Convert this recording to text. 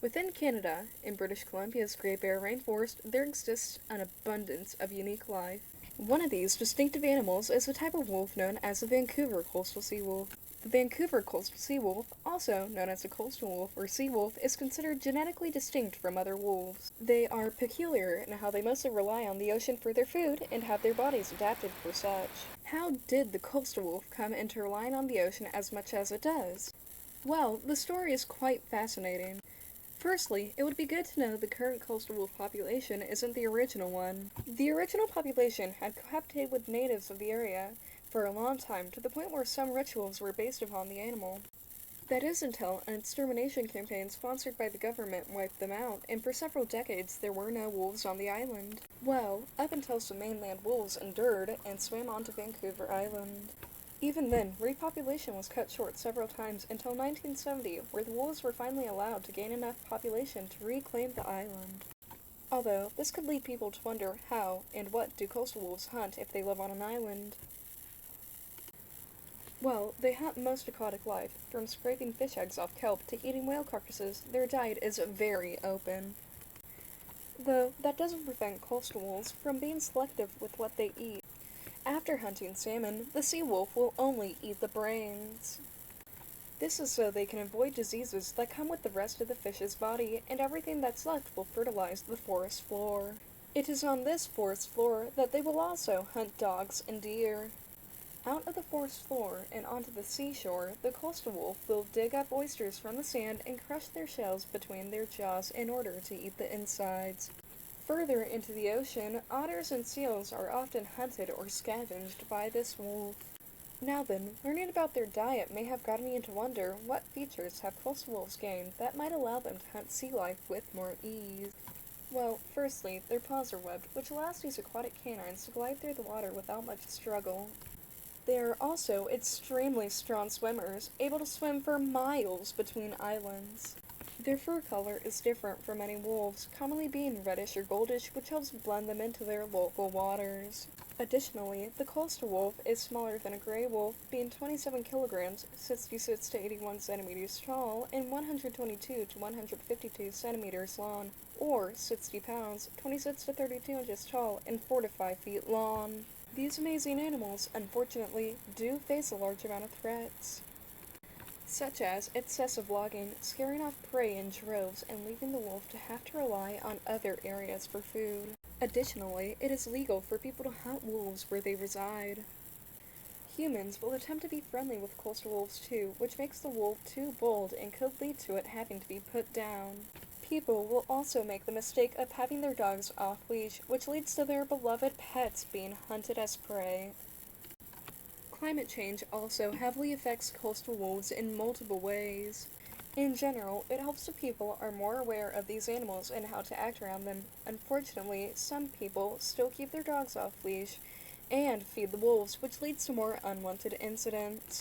Within Canada, in British Columbia's Great Bear Rainforest, there exists an abundance of unique life. One of these distinctive animals is a type of wolf known as the Vancouver coastal sea wolf. The Vancouver coastal sea wolf, also known as the coastal wolf or sea wolf, is considered genetically distinct from other wolves. They are peculiar in how they mostly rely on the ocean for their food and have their bodies adapted for such. How did the coastal wolf come into relying on the ocean as much as it does? Well, the story is quite fascinating. Firstly, it would be good to know the current coastal wolf population isn't the original one. The original population had cohabitated with natives of the area for a long time, to the point where some rituals were based upon the animal. That is until an extermination campaign sponsored by the government wiped them out, and for several decades there were no wolves on the island. Well, up until some mainland wolves endured and swam onto Vancouver Island. Even then, repopulation was cut short several times until 1970, where the wolves were finally allowed to gain enough population to reclaim the island. Although, this could lead people to wonder how and what do coastal wolves hunt if they live on an island. Well, they hunt most aquatic life, from scraping fish eggs off kelp to eating whale carcasses. Their diet is very open. Though, that doesn't prevent coastal wolves from being selective with what they eat. After hunting salmon, the sea wolf will only eat the brains. This is so they can avoid diseases that come with the rest of the fish's body, and everything that's left will fertilize the forest floor. It is on this forest floor that they will also hunt dogs and deer. Out of the forest floor and onto the seashore, the coastal wolf will dig up oysters from the sand and crush their shells between their jaws in order to eat the insides. Further into the ocean, otters and seals are often hunted or scavenged by this wolf. Now then, learning about their diet may have gotten you to wonder what features have coastal wolves gained that might allow them to hunt sea life with more ease. Well, firstly, their paws are webbed, which allows these aquatic canines to glide through the water without much struggle. They are also extremely strong swimmers, able to swim for miles between islands. Their fur color is different from many wolves, commonly being reddish or goldish, which helps blend them into their local waters. Additionally, the coastal wolf is smaller than a gray wolf, being 27 kilograms, 66 to 81 centimeters tall, and 122 to 152 centimeters long, or 60 pounds, 26 to 32 inches tall, and 4 to 5 feet long. These amazing animals, unfortunately, do face a large amount of threats, such as excessive logging, scaring off prey in droves, and leaving the wolf to have to rely on other areas for food. Additionally, it is legal for people to hunt wolves where they reside. Humans will attempt to be friendly with coastal wolves too, which makes the wolf too bold and could lead to it having to be put down. People will also make the mistake of having their dogs off-leash, which leads to their beloved pets being hunted as prey. Climate change also heavily affects coastal wolves in multiple ways. In general, it helps the people are more aware of these animals and how to act around them. Unfortunately, some people still keep their dogs off leash and feed the wolves, which leads to more unwanted incidents.